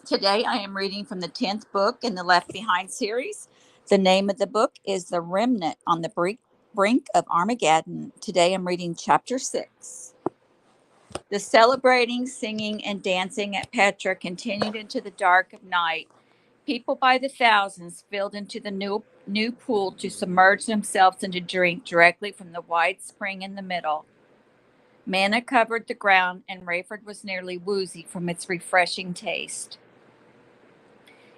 Today I am reading from the 10th book in the Left Behind series. The name of the book is The Remnant on the Brink of Armageddon. Today I'm reading chapter 6. The celebrating, singing, and dancing at Petra continued into the dark of night. People by the thousands filled into the new pool to submerge themselves and to drink directly from the wide spring in the middle. Manna covered the ground, and Rayford was nearly woozy from its refreshing taste.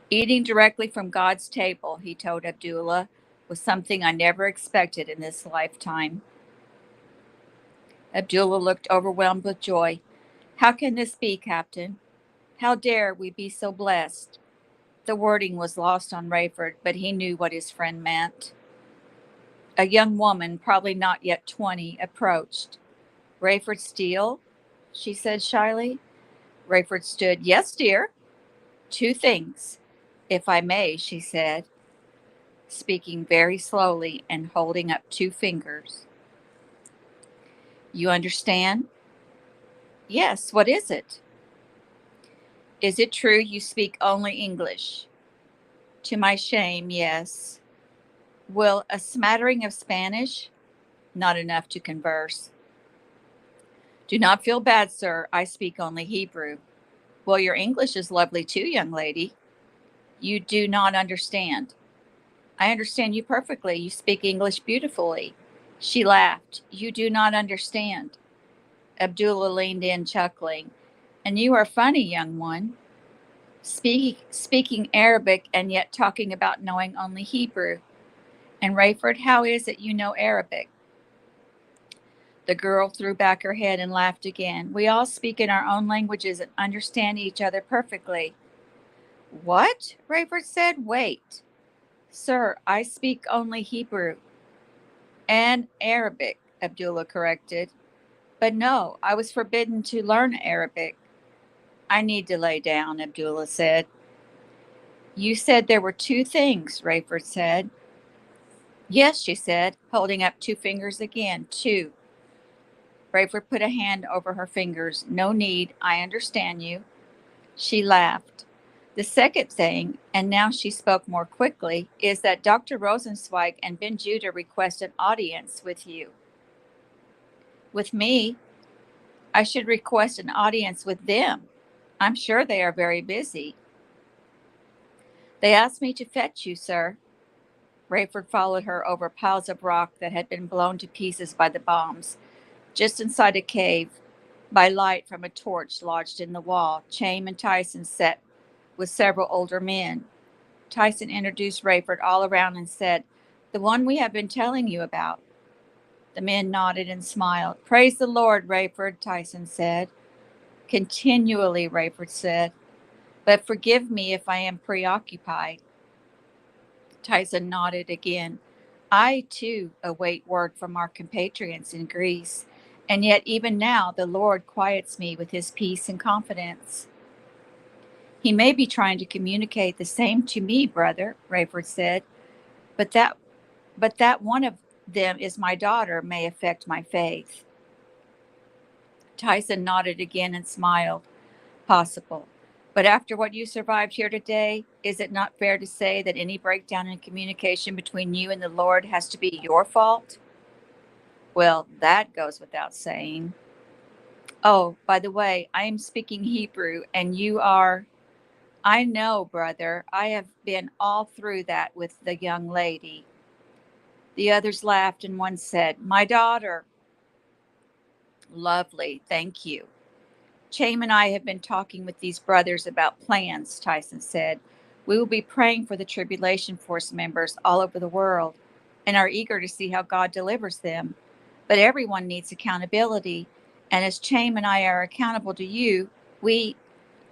Eating directly from God's table, he told Abdullah, was something I never expected in this lifetime. Abdullah looked overwhelmed with joy. How can this be, Captain? How dare we be so blessed? The wording was lost on Rayford, but he knew what his friend meant. A young woman, probably not yet 20, approached. Rayford Steele? She said shyly. Rayford stood. Yes, dear. Two things, if I may, she said, speaking very slowly and holding up two fingers. You understand? Yes, what is it? Is it true you speak only English? To my shame, yes. Will a smattering of Spanish? Not enough to converse. Do not feel bad, sir. I speak only Hebrew. Well, your English is lovely too, young lady. You do not understand. I understand you perfectly. You speak English beautifully. She laughed. You do not understand. Abdullah leaned in, chuckling. And you are funny, young one. Speaking Arabic and yet talking about knowing only Hebrew. And Rayford, how is it you know Arabic? The girl threw back her head and laughed again. We all speak in our own languages and understand each other perfectly. What? Rayford said. Wait. Sir, I speak only Hebrew. And Arabic, Abdullah corrected. But no, I was forbidden to learn Arabic. I need to lay down, Abdullah said. You said there were two things, Rayford said. Yes, she said, holding up two fingers again. Two. Rayford put a hand over her fingers. No need, I understand you. She laughed. The second thing, and now she spoke more quickly, is that Dr. Rosenzweig and Ben Judah request an audience with you. With me? I should request an audience with them. I'm sure they are very busy. They asked me to fetch you, sir. Rayford followed her over piles of rock that had been blown to pieces by the bombs. Just inside a cave, by light from a torch lodged in the wall, Chaim and Tyson sat with several older men. Tyson introduced Rayford all around and said, The one we have been telling you about. The men nodded and smiled. Praise the Lord, Rayford, Tyson said. Continually, Rayford said. But forgive me if I am preoccupied. Tyson nodded again. I, too, await word from our compatriots in Greece, and yet even now the Lord quiets me with his peace and confidence. He may be trying to communicate the same to me, brother, Rayford said, but that one of them is my daughter may affect my faith. Tyson nodded again and smiled. Possible. But after what you survived here today, is it not fair to say that any breakdown in communication between you and the Lord has to be your fault? Well, that goes without saying. Oh, by the way, I am speaking Hebrew and you are. I know, brother. I have been all through that with the young lady. The others laughed and one said, My daughter. Lovely, thank you. Chaim and I have been talking with these brothers about plans, Tyson said. We will be praying for the Tribulation Force members all over the world and are eager to see how God delivers them. But everyone needs accountability, and as Chaim and I are accountable to you,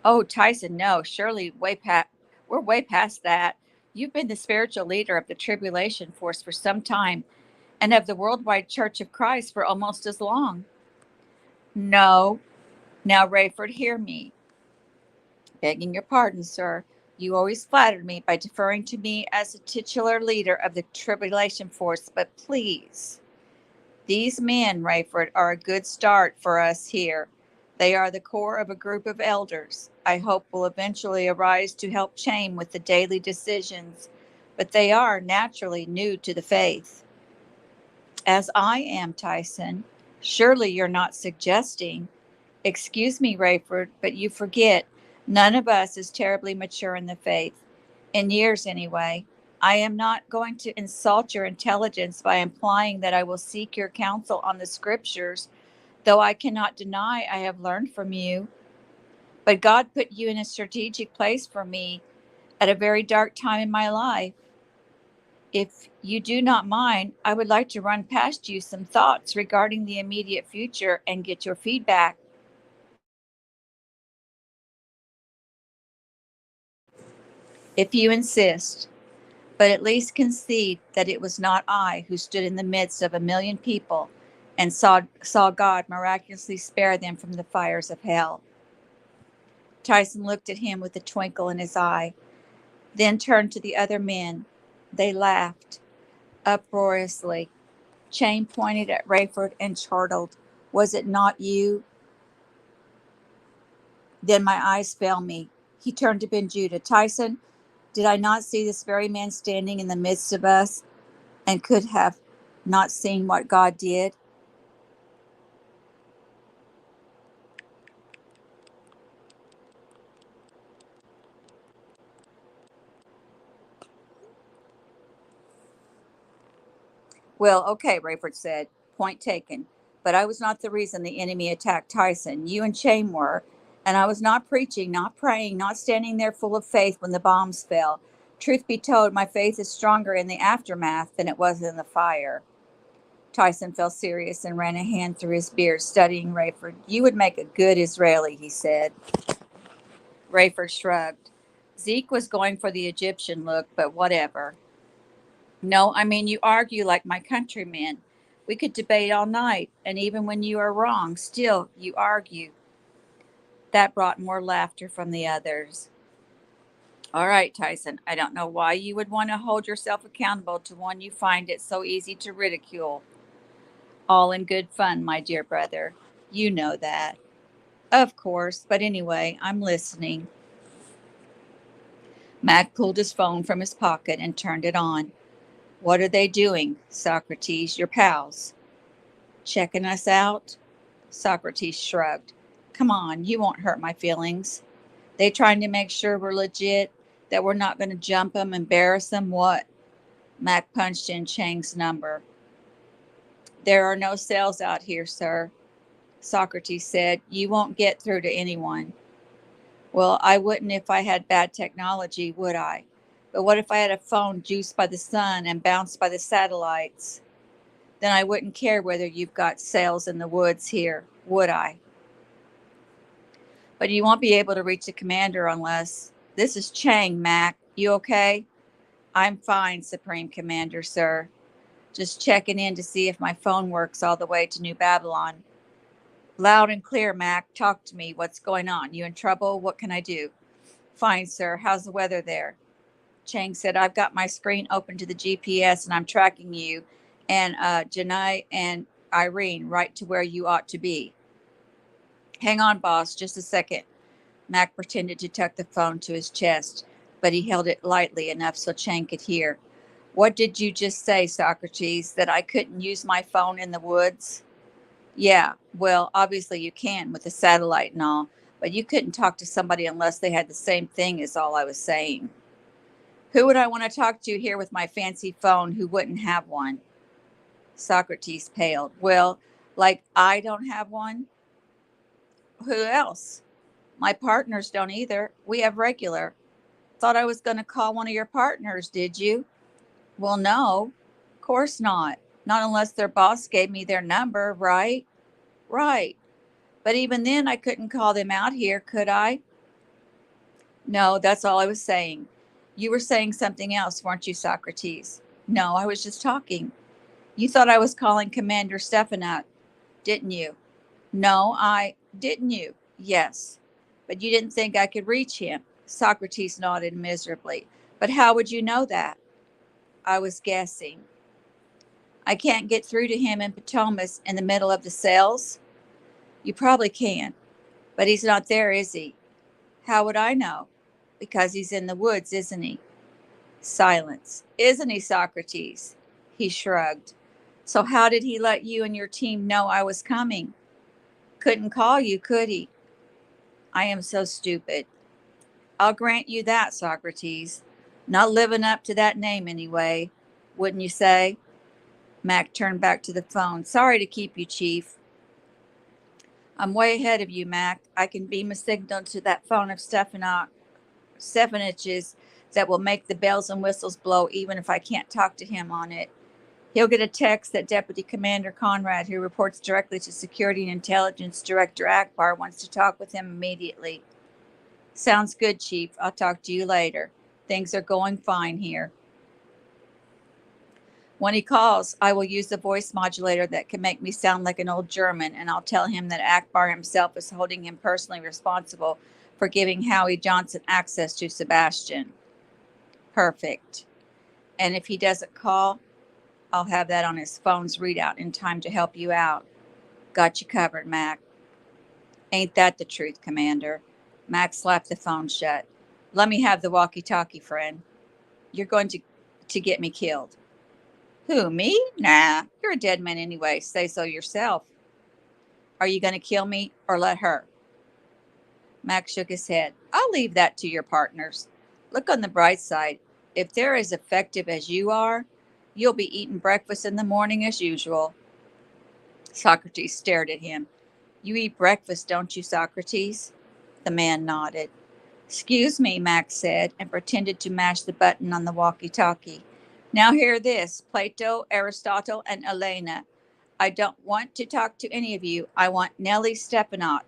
oh, Tyson, no, surely we're way past that. You've been the spiritual leader of the Tribulation Force for some time and of the Worldwide Church of Christ for almost as long. No. Now, Rayford, hear me. Begging your pardon, sir. You always flattered me by deferring to me as the titular leader of the Tribulation Force, but please. These men, Rayford, are a good start for us here. They are the core of a group of elders I hope will eventually arise to help Chaim with the daily decisions, but they are naturally new to the faith. As I am, Tyson. Surely you're not suggesting. Excuse me, Rayford, but you forget none of us is terribly mature in the faith. In years, anyway. I am not going to insult your intelligence by implying that I will seek your counsel on the scriptures, though I cannot deny I have learned from you. But God put you in a strategic place for me at a very dark time in my life. If you do not mind, I would like to run past you some thoughts regarding the immediate future and get your feedback. If you insist, but at least concede that it was not I who stood in the midst of 1,000,000 people and saw God miraculously spare them from the fires of hell. Tyson looked at him with a twinkle in his eye, then turned to the other men. They laughed uproariously. Chaim pointed at Rayford and chortled, "Was it not you?" Then my eyes fail me. He turned to Ben Judah. "Tyson, did I not see this very man standing in the midst of us and could have not seen what God did?" "Well, okay," Rayford said. "Point taken. But I was not the reason the enemy attacked Tyson. You and Chaim were. And I was not preaching, not praying, not standing there full of faith when the bombs fell. Truth be told, my faith is stronger in the aftermath than it was in the fire." Tyson fell serious and ran a hand through his beard, studying Rayford. "You would make a good Israeli," he said. Rayford shrugged. Zeke was going for the Egyptian look, but whatever. "No, I mean, you argue like my countrymen. We could debate all night, and even when you are wrong, still you argue." That brought more laughter from the others. "All right, Tyson, I don't know why you would want to hold yourself accountable to one you find it so easy to ridicule. All in good fun, my dear brother. You know that." "Of course, but anyway, I'm listening." Mac pulled his phone from his pocket and turned it on. "What are they doing, Socrates, your pals? Checking us out?" Socrates shrugged. "Come on, you won't hurt my feelings. They trying to make sure we're legit, that we're not going to jump them, embarrass them, what?" Mac punched in Chang's number. "There are no cells out here, sir," Socrates said. "You won't get through to anyone." "Well, I wouldn't if I had bad technology, would I? But what if I had a phone juiced by the sun and bounced by the satellites? Then I wouldn't care whether you've got cells in the woods here, would I? But you won't be able to reach the commander unless... This is Chang, Mac. You okay?" "I'm fine, Supreme Commander, sir. Just checking in to see if my phone works all the way to New Babylon." "Loud and clear, Mac. Talk to me. What's going on? You in trouble? What can I do?" "Fine, sir. How's the weather there?" Chang said, "I've got my screen open to the GPS and I'm tracking you and Janai and Irene right to where you ought to be." "Hang on, boss, just a second." Mac pretended to tuck the phone to his chest, but he held it lightly enough so Chang could hear. "What did you just say, Socrates? That I couldn't use my phone in the woods?" "Yeah, well, obviously you can with the satellite and all, but you couldn't talk to somebody unless they had the same thing, is all I was saying." "Who would I want to talk to here with my fancy phone who wouldn't have one?" Socrates paled. "Well, like I don't have one. Who else? My partners don't either. We have regular." "Thought I was going to call one of your partners, did you?" "Well, no, of course not. Not unless their boss gave me their number, right?" "Right. But even then, I couldn't call them out here, could I?" "No, that's all I was saying." "You were saying something else, weren't you, Socrates?" "No, I was just talking." "You thought I was calling Commander Stefanak, didn't you?" "No, didn't you?" "Yes." "But you didn't think I could reach him." Socrates nodded miserably. "But how would you know that?" "I was guessing." "I can't get through to him in Potomac in the middle of the cells?" "You probably can." But he's not there, is he? How would I know? Because he's in the woods, isn't he? Silence. Isn't he, Socrates? He shrugged. So how did he let you and your team know I was coming? Couldn't call you, could he? I am so stupid. I'll grant you that, Socrates. Not living up to that name anyway, wouldn't you say? Mac turned back to the phone. Sorry to keep you, Chief. I'm way ahead of you, Mac. I can beam a signal to that phone of Stephanic's that will make the bells and whistles blow even if I can't talk to him on it. He'll get a text that Deputy Commander Conrad, who reports directly to Security and Intelligence Director Akbar, wants to talk with him immediately. Sounds good, Chief. I'll talk to you later. Things are going fine here. When he calls, I will use the voice modulator that can make me sound like an old German, and I'll tell him that Akbar himself is holding him personally responsible for giving Howie Johnson access to Sebastian. Perfect. And if he doesn't call, I'll have that on his phone's readout in time to help you out. Got you covered, Mac. Ain't that the truth, Commander? Mac slapped the phone shut. Let me have the walkie-talkie, friend. You're going to get me killed. Who, me? Nah, you're a dead man anyway. Say so yourself. Are you going to kill me or let her? Mac shook his head. I'll leave that to your partners. Look on the bright side. If they're as effective as you are, you'll be eating breakfast in the morning as usual. Socrates stared at him. You eat breakfast, don't you, Socrates? The man nodded. Excuse me, Max said, and pretended to mash the button on the walkie-talkie. Now hear this, Plato, Aristotle, and Elena. I don't want to talk to any of you. I want Nellie Stepanot.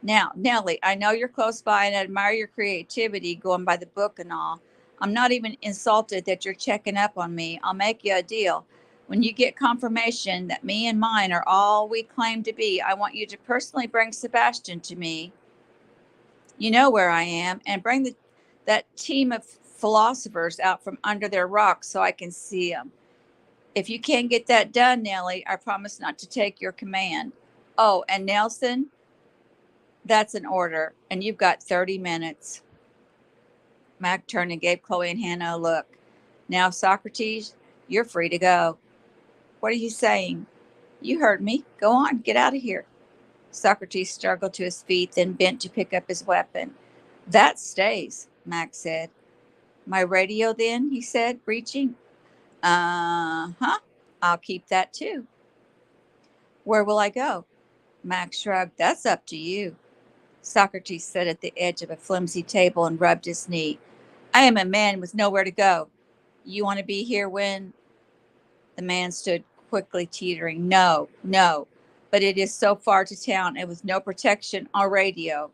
Now, Nellie, I know you're close by and I admire your creativity going by the book and all. I'm not even insulted that you're checking up on me. I'll make you a deal. When you get confirmation that me and mine are all we claim to be, I want you to personally bring Sebastian to me. You know where I am, and bring that team of philosophers out from under their rocks so I can see them. If you can't get that done, Nellie, I promise not to take your command. Oh, and Nelson, that's an order, and you've got 30 minutes. Mac turned and gave Chloe and Hannah a look. Now, Socrates, you're free to go. What are you saying? You heard me. Go on, get out of here. Socrates struggled to his feet, then bent to pick up his weapon. That stays, Max said. My radio then, he said, reaching. Uh-huh. I'll keep that too. Where will I go? Max shrugged. That's up to you. Socrates sat at the edge of a flimsy table and rubbed his knee. I am a man with nowhere to go. You want to be here when? The man stood quickly, teetering. No, no. But it is so far to town and with no protection or radio.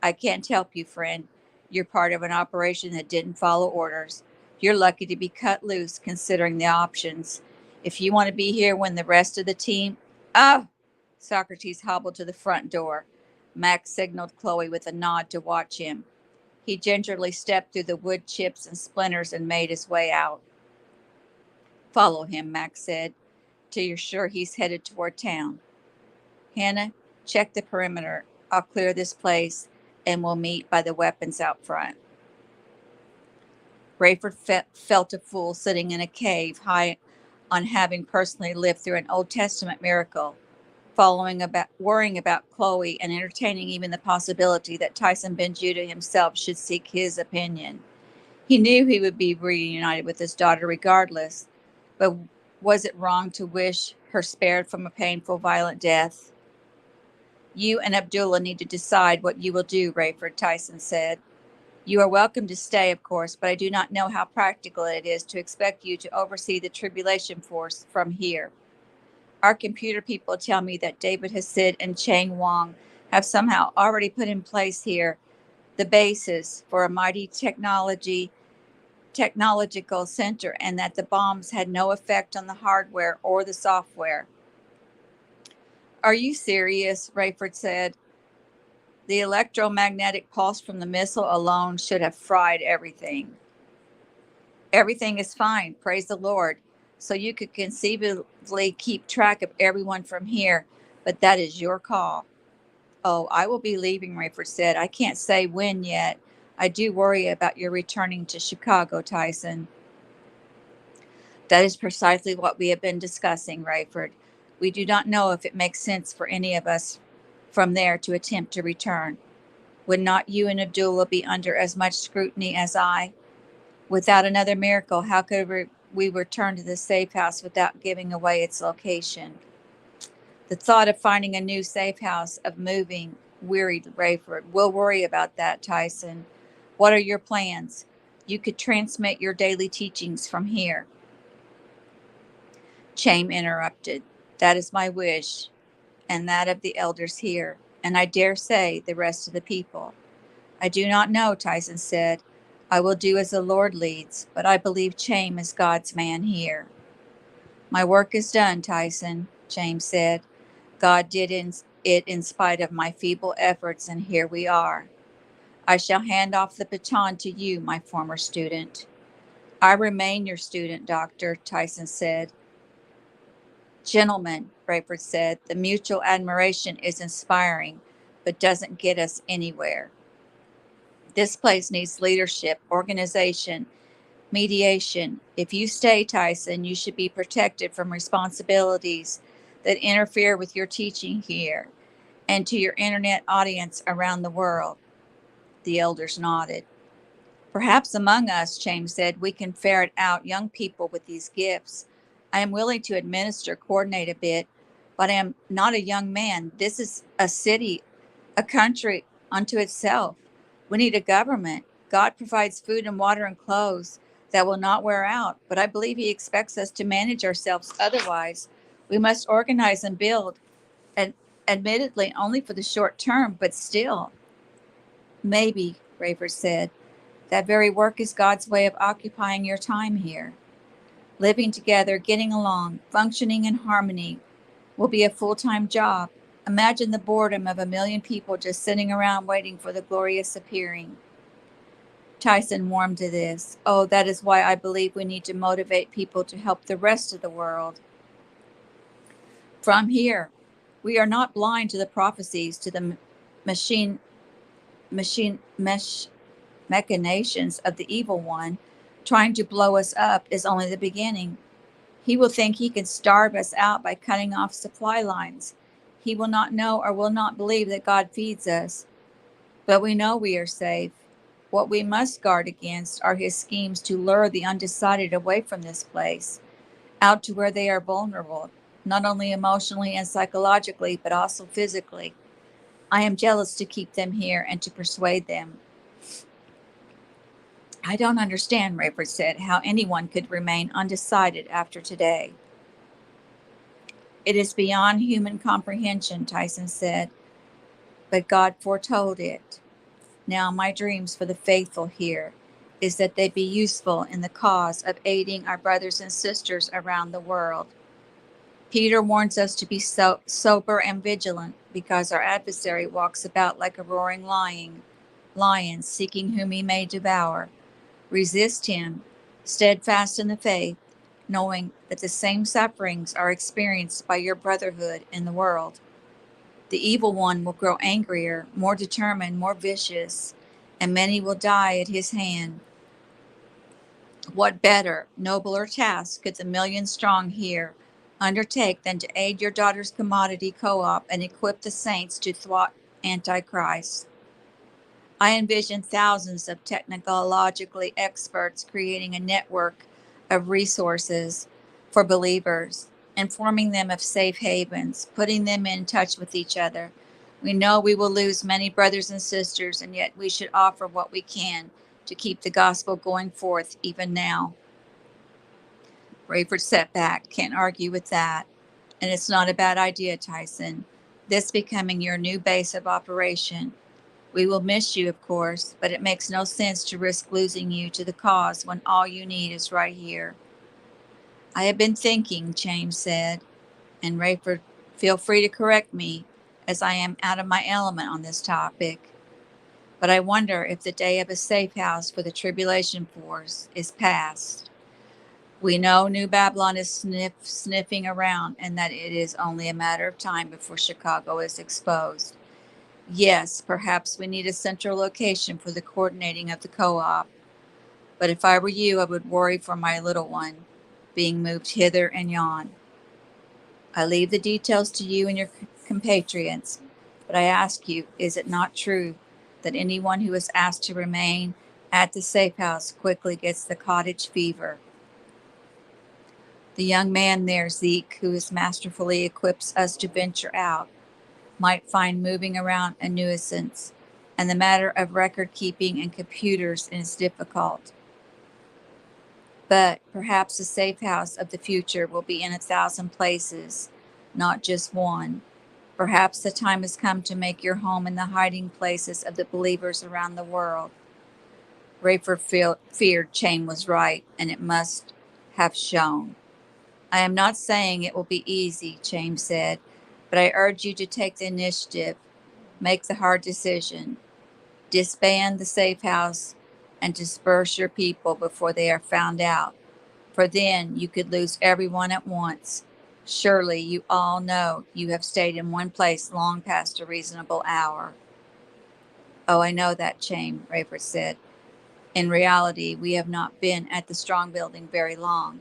I can't help you, friend. You're part of an operation that didn't follow orders. You're lucky to be cut loose, considering the options. If you want to be here when the rest of the team... Oh! Socrates hobbled to the front door. Max signaled Chloe with a nod to watch him. He gingerly stepped through the wood chips and splinters and made his way out. Follow him, Max said, till you're sure he's headed toward town. Hannah, check the perimeter. I'll clear this place, and we'll meet by the weapons out front. Rayford felt a fool sitting in a cave, high on having personally lived through an Old Testament miracle, worrying about Chloe and entertaining even the possibility that Tyson Ben Judah himself should seek his opinion. He knew he would be reunited with his daughter regardless, but was it wrong to wish her spared from a painful, violent death? You and Abdullah need to decide what you will do, Rayford, Tyson said. You are welcome to stay, of course, but I do not know how practical it is to expect you to oversee the tribulation force from here. Our computer people tell me that David Hasid and Chang Wang have somehow already put in place here the basis for a mighty technological center, and that the bombs had no effect on the hardware or the software. Are you serious? Rayford said. The electromagnetic pulse from the missile alone should have fried everything. Everything is fine, praise the Lord. So you could conceivably keep track of everyone from here, but that is your call. Oh, I will be leaving, Rayford said. I can't say when yet. I do worry about your returning to Chicago, Tyson. That is precisely what we have been discussing, Rayford. We do not know if it makes sense for any of us from there to attempt to return. Would not you and Abdullah be under as much scrutiny as I? Without another miracle, how could we return to the safe house without giving away its location? The thought of finding a new safe house, of moving, wearied Rayford. We'll worry about that, Tyson. What are your plans? You could transmit your daily teachings from here. Chaim interrupted. That is my wish, and that of the elders here, and I dare say the rest of the people. I do not know, Tyson said. I will do as the Lord leads, but I believe Chaim is God's man here. My work is done, Tyson, Chaim said. God did it in spite of my feeble efforts, and here we are. I shall hand off the baton to you, my former student. I remain your student, Doctor, Tyson said. Gentlemen, Rayford said, the mutual admiration is inspiring, but doesn't get us anywhere. This place needs leadership, organization, mediation. If you stay, Tyson, you should be protected from responsibilities that interfere with your teaching here and to your internet audience around the world. The elders nodded. Perhaps among us, James said, we can ferret out young people with these gifts. I am willing to administer, coordinate a bit, but I am not a young man. This is a city, a country unto itself. We need a government. God provides food and water and clothes that will not wear out, but I believe He expects us to manage ourselves otherwise. We must organize and build, and admittedly only for the short term, but still. Maybe, Rayford said. That very work is God's way of occupying your time here. Living together, getting along, functioning in harmony will be a full-time job. Imagine the boredom of 1,000,000 people just sitting around waiting for the glorious appearing. Tyson warmed to this. Oh, that is why I believe we need to motivate people to help the rest of the world. From here, we are not blind to the prophecies, to the machinations of the evil one. Trying to blow us up is only the beginning. He will think he can starve us out by cutting off supply lines. He will not know or will not believe that God feeds us. But we know we are safe. What we must guard against are his schemes to lure the undecided away from this place, out to where they are vulnerable, not only emotionally and psychologically, but also physically. I am jealous to keep them here and to persuade them. I don't understand, Rayford said, how anyone could remain undecided after today. It is beyond human comprehension, Tyson said, but God foretold it. Now my dreams for the faithful here is that they be useful in the cause of aiding our brothers and sisters around the world. Peter warns us to be sober and vigilant because our adversary walks about like a roaring lion seeking whom he may devour. Resist him, steadfast in the faith, knowing that the same sufferings are experienced by your brotherhood in the world. The evil one will grow angrier, more determined, more vicious, and many will die at his hand. What better, nobler task could the 1,000,000 strong here undertake than to aid your daughter's commodity co-op and equip the saints to thwart Antichrist? I envision thousands of technologically experts creating a network of resources for believers, informing them of safe havens, putting them in touch with each other. We know we will lose many brothers and sisters, and yet we should offer what we can to keep the gospel going forth even now. Rayford sat back. Can't argue with that. And it's not a bad idea, Tyson. This becoming your new base of operation. We will miss you, of course, but it makes no sense to risk losing you to the cause when all you need is right here. I have been thinking, James said, and Rayford, feel free to correct me, as I am out of my element on this topic. But I wonder if the day of a safe house for the tribulation force is past. We know New Babylon is sniffing around, and that it is only a matter of time before Chicago is exposed. Yes, perhaps we need a central location for the coordinating of the co-op. But if I were you, I would worry for my little one, being moved hither and yon. I leave the details to you and your compatriots, but I ask you, is it not true that anyone who is asked to remain at the safe house quickly gets the cottage fever? The young man there, Zeke, who is masterfully equips us to venture out, might find moving around a nuisance, and the matter of record keeping and computers is difficult. But perhaps the safe house of the future will be in 1,000 places, not just one. Perhaps the time has come to make your home in the hiding places of the believers around the world. Rayford feared Chaim was right, and it must have shown. I am not saying it will be easy, Chaim said, but I urge you to take the initiative, make the hard decision, disband the safe house, and disperse your people before they are found out. For then you could lose everyone at once. Surely you all know you have stayed in one place long past a reasonable hour. Oh, I know that, Chaim, Rayford said. In reality, we have not been at the strong building very long.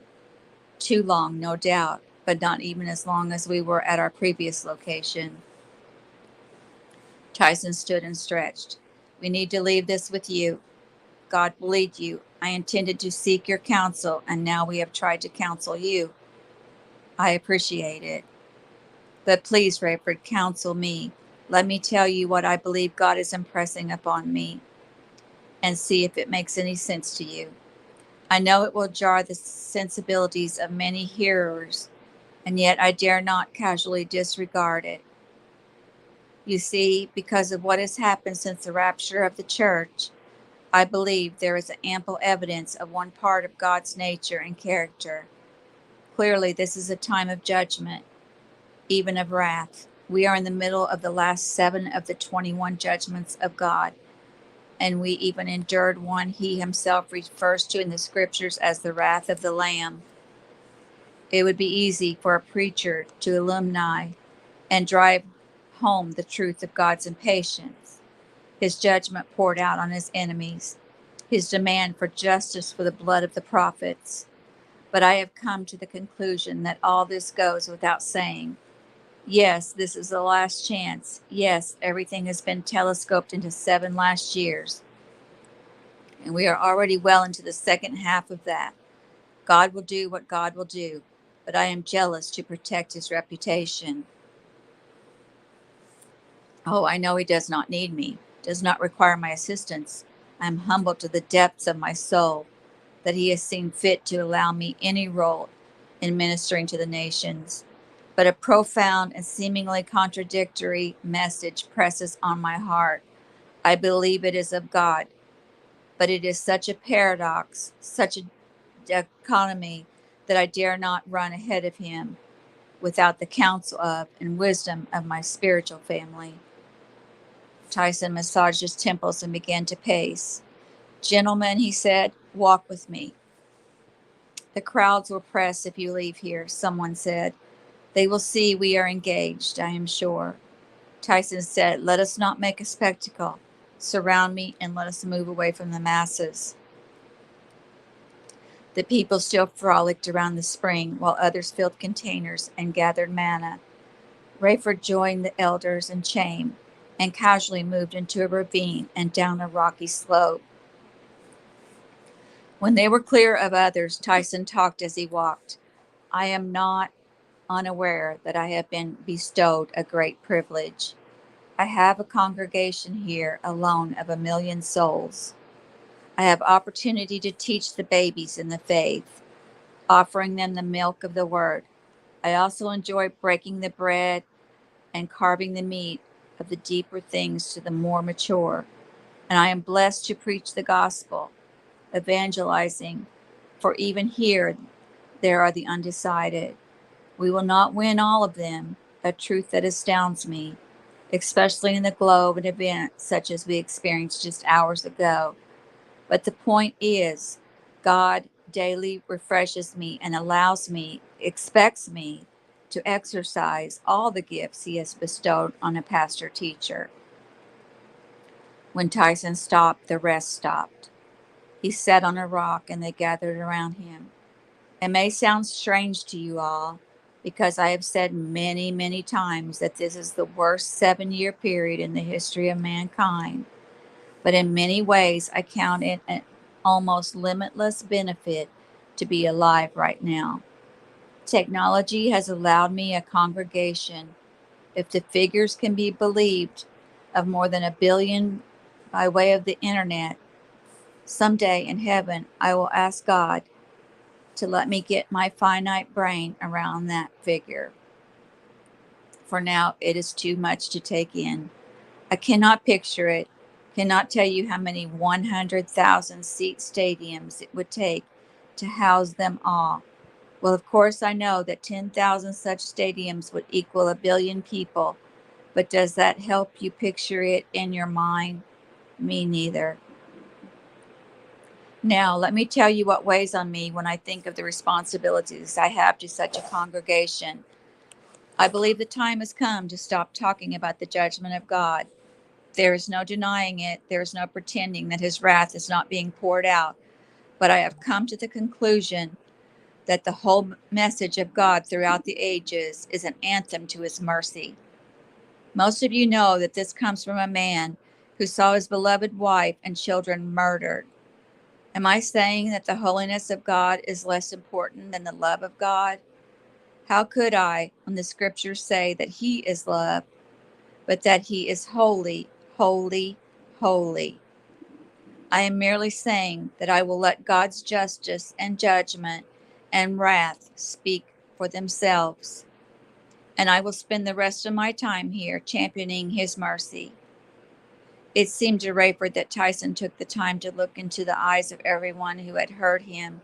Too long, no doubt, but not even as long as we were at our previous location. Tyson stood and stretched. We need to leave this with you. God will lead you. I intended to seek your counsel, and now we have tried to counsel you. I appreciate it. But please, Rayford, counsel me. Let me tell you what I believe God is impressing upon me, and see if it makes any sense to you. I know it will jar the sensibilities of many hearers, and yet I dare not casually disregard it. You see, because of what has happened since the rapture of the church, I believe there is ample evidence of one part of God's nature and character. Clearly, this is a time of judgment, even of wrath. We are in the middle of the last 7 of the 21 judgments of God, and we even endured one he himself refers to in the scriptures as the wrath of the Lamb. It would be easy for a preacher to illuminate and drive home the truth of God's impatience, his judgment poured out on his enemies, his demand for justice for the blood of the prophets. But I have come to the conclusion that all this goes without saying. Yes, this is the last chance. Yes, everything has been telescoped into 7 last years, and we are already well into the second half of that. God will do what God will do, but I am jealous to protect his reputation. Oh, I know he does not need me, does not require my assistance. I am humbled to the depths of my soul that he has seen fit to allow me any role in ministering to the nations. But a profound and seemingly contradictory message presses on my heart. I believe it is of God, but it is such a paradox, such a dichotomy, that I dare not run ahead of him without the counsel of and wisdom of my spiritual family. Tyson massaged his temples and began to pace. Gentlemen, he said, walk with me. The crowds will press if you leave here, someone said. They will see we are engaged, I am sure. Tyson said, let us not make a spectacle. Surround me and let us move away from the masses. The people still frolicked around the spring, while others filled containers and gathered manna. Rayford joined the elders and Chaim, and casually moved into a ravine and down a rocky slope. When they were clear of others, Tyson talked as he walked. I am not unaware that I have been bestowed a great privilege. I have a congregation here alone of 1,000,000 souls. I have opportunity to teach the babies in the faith, offering them the milk of the word. I also enjoy breaking the bread and carving the meat of the deeper things to the more mature. And I am blessed to preach the gospel, evangelizing, for even here there are the undecided. We will not win all of them, a truth that astounds me, especially in the glow of an event such as we experienced just hours ago. But the point is, God daily refreshes me and allows me, expects me to exercise all the gifts he has bestowed on a pastor teacher. When Tyson stopped, the rest stopped. He sat on a rock and they gathered around him. It may sound strange to you all because I have said many, many times that this is the worst 7-year period in the history of mankind. But in many ways, I count it an almost limitless benefit to be alive right now. Technology has allowed me a congregation, if the figures can be believed, of more than 1 billion by way of the internet. Someday in heaven, I will ask God to let me get my finite brain around that figure. For now, it is too much to take in. I cannot picture it, cannot tell you how many 100,000 seat stadiums it would take to house them all. Well, of course, I know that 10,000 such stadiums would equal 1 billion people, but does that help you picture it in your mind? Me neither. Now, let me tell you what weighs on me when I think of the responsibilities I have to such a congregation. I believe the time has come to stop talking about the judgment of God. There is no denying it. There is no pretending that his wrath is not being poured out. But I have come to the conclusion that the whole message of God throughout the ages is an anthem to his mercy. Most of you know that this comes from a man who saw his beloved wife and children murdered. Am I saying that the holiness of God is less important than the love of God? How could I, when the scriptures say that he is love, but that he is holy, holy, holy? I am merely saying that I will let God's justice and judgment and wrath speak for themselves, and I will spend the rest of my time here championing his mercy. It seemed to Rayford that Tyson took the time to look into the eyes of everyone who had heard him.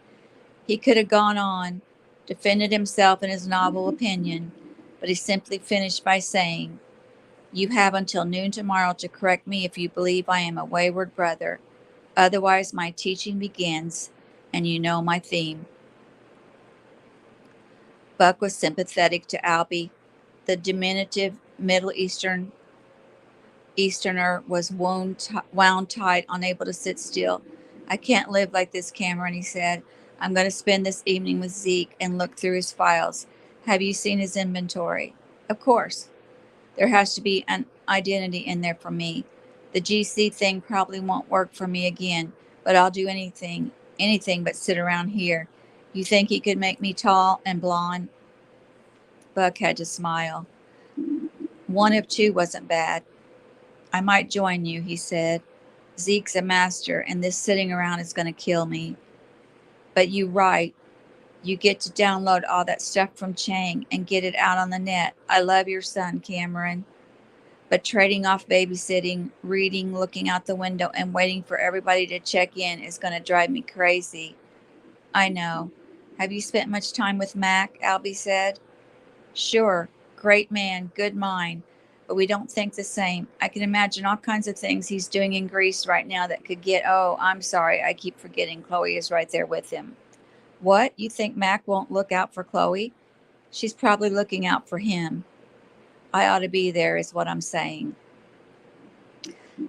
He could have gone on, defended himself in his novel opinion, but he simply finished by saying, "You have until noon tomorrow to correct me if you believe I am a wayward brother. Otherwise, my teaching begins, and you know my theme." Buck was sympathetic to Albie. The diminutive Middle Easterner was wound tight, unable to sit still. "I can't live like this, Cameron," he said. "I'm going to spend this evening with Zeke and look through his files. Have you seen his inventory?" "Of course. There has to be an identity in there for me. The GC thing probably won't work for me again, but I'll do anything but sit around here. You think he could make me tall and blonde?" Buck had to smile. One of two wasn't bad. "I might join you," he said. "Zeke's a master, and this sitting around is going to kill me. But you right. You get to download all that stuff from Chang and get it out on the net. I love your son, Cameron. But trading off babysitting, reading, looking out the window, and waiting for everybody to check in is going to drive me crazy." "I know. Have you spent much time with Mac?" Albie said. "Sure. Great man, good mind. But we don't think the same. I can imagine all kinds of things he's doing in Greece right now that could get—" "Oh, I'm sorry. I keep forgetting Chloe is right there with him." "What? You think Mac won't look out for Chloe?" "She's probably looking out for him." "I ought to be there, is what I'm saying."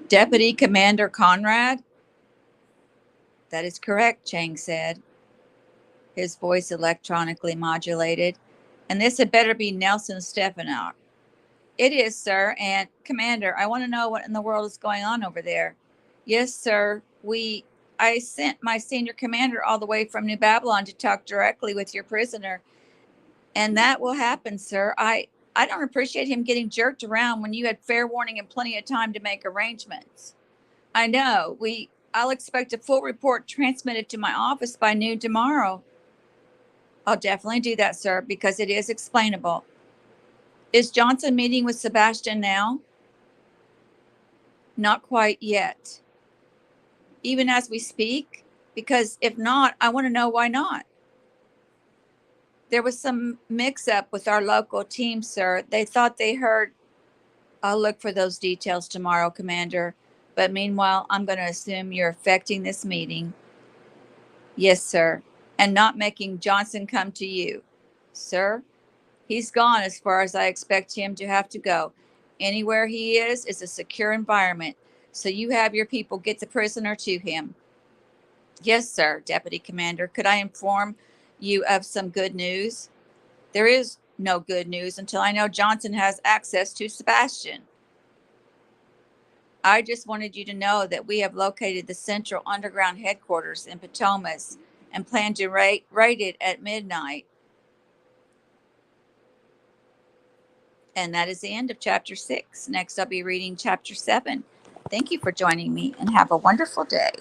"Deputy Commander Conrad?" "That is correct," Chang said, his voice electronically modulated. "And this had better be Nelson Stefanow." "It is, sir. And, Commander, I want to know what in the world is going on over there." "Yes, sir. I sent my senior commander all the way from New Babylon to talk directly with your prisoner. And that will happen, sir. I don't appreciate him getting jerked around when you had fair warning and plenty of time to make arrangements." "I know. I'll expect a full report transmitted to my office by noon tomorrow." "I'll definitely do that, sir, because it is explainable. Is Johnson meeting with Sebastian now?" "Not quite yet. Even as we speak? Because if not, I want to know why not." "There was some mix-up with our local team, sir. They thought they heard—" "I'll look for those details tomorrow, Commander. But meanwhile, I'm going to assume you're effecting this meeting." "Yes, sir. And not making Johnson come to you." "Sir, he's gone as far as I expect him to have to go. Anywhere he is a secure environment. So you have your people get the prisoner to him. Yes, sir, Deputy Commander. Could I inform you of some good news? There is no good news until I know Johnson has access to Sebastian. I just wanted you to know that we have located the Central Underground headquarters in Potomac and plan to raid it at midnight. And that is the end of chapter 6. Next, I'll be reading chapter 7. Thank you for joining me and have a wonderful day.